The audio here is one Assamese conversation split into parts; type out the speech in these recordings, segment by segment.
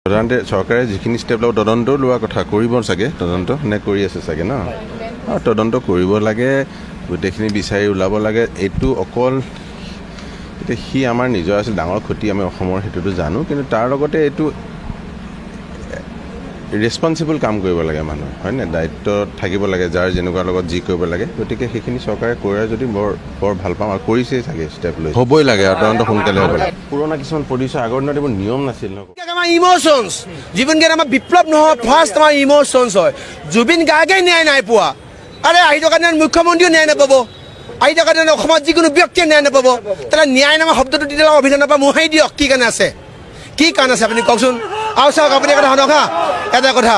সাধাৰণতে চৰকাৰে যিখিনি ষ্টেপ ল'ব তদন্ত লোৱা কথা কৰিব চাগে তদন্ত নে কৰি আছে চাগে ন আৰু তদন্ত কৰিব লাগে গোটেইখিনি বিচাৰি ওলাব লাগে এইটো অকল এতিয়া সি আমাৰ নিজৰ আছিল ডাঙৰ ক্ষতি আমি অসমৰ সেইটোতো জানো কিন্তু তাৰ লগতে এইটো ৰেছপন্সিবল কাম কৰিব লাগে মানুহ হয়নে দায়িত্ব থাকিব লাগে যাৰ যেনেকুৱা লগত যি কৰিব লাগে গতিকে সেইখিনি চৰকাৰে কৰে যদি বৰ ভাল পাম আৰু কৰিছেই চাগে ষ্টেপ লৈ হ'বই লাগে আৰু তদন্ত সোনকালে হ'ব লাগে পুৰণা কিছুমান প্ৰডিউচাৰ আগৰ দিনত এইবোৰ নিয়ম নাছিল ন আমাৰ ইমোশ্যনছ জুবিন গাৰ্গ আমাৰ বিপ্লৱ নহয় ফাৰ্ষ্ট আমাৰ ইমোশ্যনছ হয় জুবিন গাৰ্গে ন্যায় নাই পোৱা আৰে আহি থকা দিনত মুখ্যমন্ত্ৰীও ন্যায় নাপাব আহি থকা দিনত অসমত যিকোনো ব্যক্তিয়ে ন্যায় নাপাব তেনে ন্যায় নামৰ শব্দটো দি দিলে অভিধান নাপায় মোহাৰি দিয়ক কি কাৰণে আছে আপুনি কওকচোন আৰু চাওক আপুনি এটা শুনক হা এটা কথা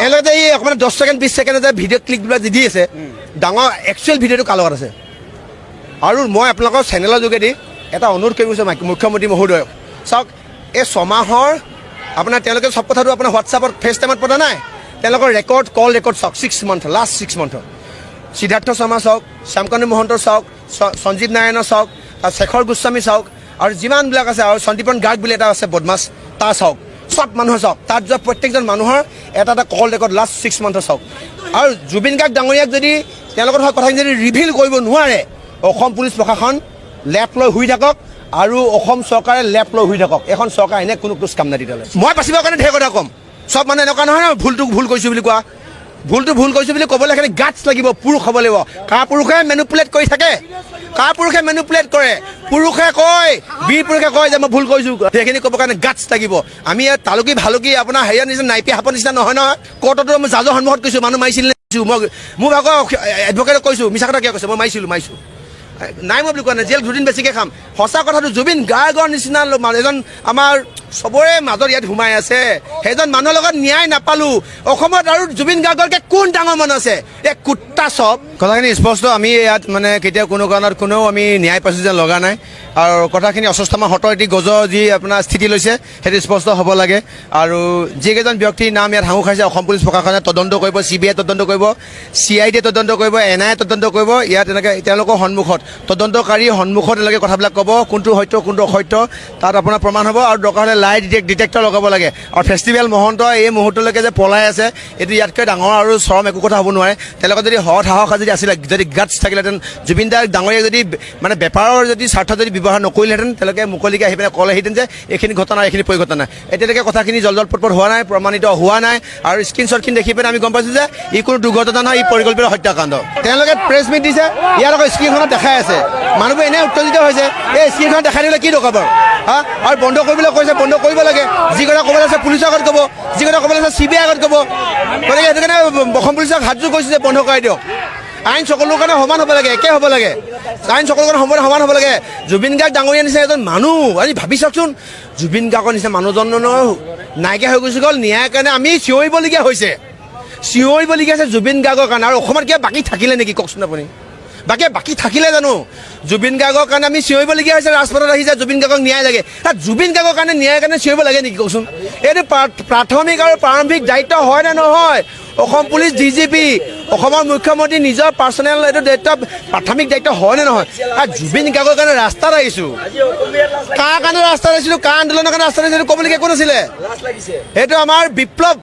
এওঁলোকে এই অকণমান 10 ছেকেণ্ড 20 ছেকেণ্ড যে ভিডিঅ' ক্লিপবিলাক দি আছে ডাঙৰ একচুৱেল ভিডিঅ'টো কাৰ লগত আছে আৰু মই আপোনালোকৰ চেনেলৰ যোগেদি এটা অনুৰোধ কৰিব বিচাৰিছোঁ মুখ্যমন্ত্ৰী মহোদয়ক চাওক এই ছমাহৰ আপোনাৰ তেওঁলোকে চব কথাটো আপোনাৰ হোৱাটছআপত ফেচ টাইমত পতা নাই তেওঁলোকৰ কল ৰেকৰ্ড চাওক 6 মান্থ লাষ্ট 6 মান্থৰ সিদ্ধাৰ্থ শৰ্মা চাওক শ্যামকান্ত মহন্তৰ চাওক সঞ্জীৱ নাৰায়ণৰ চাওক শেখৰ গোস্বামী চাওক আৰু যিমানবিলাক আছে আৰু সন্দীপন গাৰ্গ বুলি এটা আছে বদমাছ তাৰ চাওক সব মানুহৰ চাওক তাত যোৱা প্ৰত্যেকজন মানুহৰ এটা কল ৰেকৰ্ড লাষ্ট 6 মান্থৰ চাওক আৰু জুবিন গাৰ্গ ডাঙৰীয়াক যদি তেওঁলোকৰ কথাখিনি যদি ৰিভিল কৰিব নোৱাৰে অসম পুলিচ প্ৰশাসন লেপ লৈ শুই থাকক আৰু অসম চৰকাৰে লেপ লৈ শুই থাকক এখন চৰকাৰ এনে কোনো কাম নাই তেতিয়াহ'লে মই বাচিবৰ কাৰণে ঢেৰ কথা ক'ম চব মানে এনেকুৱা নহয় ন ভুল কৰিছোঁ বুলি কোৱা ভুল কৰিছোঁ বুলি ক'বলৈ খালি গাটছ লাগিব পুৰুষ হ'ব লাগিব কাৰ পুৰুষে মেনুপুলেট কৰি থাকে কাৰ পুৰুষে মেনুপুলেট কৰে পুৰুষে কয় বীৰ পুৰুষে কয় যে মই ভুল কৰিছোঁ সেইখিনি ক'বৰ কাৰণে গাটছ লাগিব আমি তালুকি ভালুকি আপোনাৰ হেৰিয়াৰ নিচিনা নাইপিয়া সাপৰ নিচিনা নহয় নহয় কোৰ্টতো মই জাজৰ সন্মুখত কৈছোঁ মানুহ মাৰিছিল মই মোৰ ভাগৰ এডভকেটক কৈছোঁ মিছা কথা কিয় কৈছে মই মাৰিছোঁ নাই মই বুলি কোৱা নাই জেল দুদিন বেছিকৈ খাম সঁচা কথাটো জুবিন গাৰ্গৰ নিচিনা এজন আমাৰ চবৰে মাজত ইয়াত সোমাই আছে সেইজন মানুহৰ লগত ন্যায় নাপালোঁ অসমত আৰু জুবিন গাৰ্গৰকে কোন ডাঙৰ মানুহ আছে এই কুত্তা চব কথাখিনি স্পষ্ট আমি ইয়াত মানে কেতিয়াও কোনো কাৰণত কোনেও আমি ন্যায় পাইছোঁ যেন লগা নাই আৰু কথাখিনি অস্বস্থামা হতইটি গজৰ যি আপোনাৰ স্থিতি লৈছে সেইটো স্পষ্ট হ'ব লাগে আৰু যিকেইজন ব্যক্তিৰ নাম ইয়াত হাঁহু খাইছে অসম পুলিচ প্ৰশাসনে তদন্ত কৰিব CBI তদন্ত কৰিব CID তদন্ত কৰিব NIA তদন্ত কৰিব ইয়াত এনেকৈ তেওঁলোকৰ সন্মুখত তদন্তকাৰীৰ সন্মুখত এনেকৈ কথাবিলাক ক'ব কোনটো সত্য কোনটো অসত্য তাত আপোনাৰ প্ৰমাণ হ'ব আৰু দৰকাৰ হ'লে লাই ডিটেক্টৰ লগাব লাগে আৰু ফেষ্টিভেল মহন্ত এই মুহূৰ্তলৈকে যে পলাই আছে এইটো ইয়াতকৈ ডাঙৰ আৰু চৰম একো কথা হ'ব নোৱাৰে তেওঁলোকৰ যদি সাহস যদি আছিলে যদি গাটছ থাকিলেহেঁতেন জুবিন গাৰ্গ ডাঙৰীয়াক যদি মানে বেপাৰৰ যদি স্বাৰ্থ যদি ব্যৱহাৰ নকৰিলেহেঁতেন তেওঁলোকে মুকলিকৈ আহি পেলাই কল আহিহেঁতেন যে এইখিনি ঘটনা এইখিনি পৰিঘটনা এতিয়ালৈকে কথাখিনি জলপট হোৱা নাই প্ৰমাণিত হোৱা নাই আৰু স্ক্ৰীনশ্বটখিনি দেখি পেলাই আমি গম পাইছোঁ যে ই কোনো দুৰ্ঘটনা নহয় ই পৰিকল্পিত হত্যাকাণ্ড তেওঁলোকে প্ৰেছ মিট দিছে ইয়াত আকৌ স্ক্ৰীনখনত দেখাই আছে মানুহবোৰ এনেই উত্তেজিত হৈছে এই স্ক্ৰীনখন দেখাই দিলে কি দৰকাৰ বাৰু হা আৰু বন্ধ কৰিবলৈ কৈছে বন্ধ কৰিব লাগে যি কথা ক'বলৈ আছে পুলিচৰ আগত ক'ব যি কথা ক'বলৈ আছে CBI আগত ক'ব গতিকে সেইটো কাৰণে অসম পুলিচক হাতযোৰ কৰিছে যে বন্ধ কৰাই দিয়ক আইন সকলোৰ কাৰণে সমান হ'ব লাগে একে হ'ব লাগে আইন সকলোৰ কাৰণে সমান হ'ব লাগে জুবিন গাৰ্গ ডাঙৰীয়া নিচিনা এজন মানুহ আজি ভাবি চাওকচোন জুবিন গাৰ্গৰ নিচিনা মানুহজনৰ নাইকিয়া হৈ গুচি গ'ল ন্যায়ৰ কাৰণে আমি চিঞৰিবলগীয়া হৈছে জুবিন গাৰ্গৰ কাৰণে আৰু অসমত কিবা বাকী থাকিলে নেকি কওকচোন আপুনি বাকী থাকিলে জানো জুবিন গাৰ্গৰ কাৰণে আমি চিঞৰিবলগীয়া হৈছে ৰাজপথত আহি যে জুবিন গাৰ্গক ন্যায় লাগে তাত জুবিন গাৰ্গৰ কাৰণে ন্যায়ৰ কাৰণে চিঞৰিব লাগে নেকি কওকচোন এইটো প্ৰাথমিক আৰু প্ৰাৰম্ভিক দায়িত্ব হয় নে নহয় অসম পুলিচ DGP অসমৰ মুখ্যমন্ত্ৰী নিজৰ পাৰ্চনেল এইটো দায়িত্ব প্ৰাথমিক দায়িত্ব হয় নে নহয় আৰু জুবিন গাৰ্গৰ কাৰণে ৰাস্তাত আহিছোঁ কাৰ কাৰণে ৰাস্তাত আহিছিলোঁ কাৰ আন্দোলনৰ কাৰণে ৰাস্তাত আহিছিলোঁ ক'বলগীয়া একো নাছিলে সেইটো আমাৰ বিপ্লৱ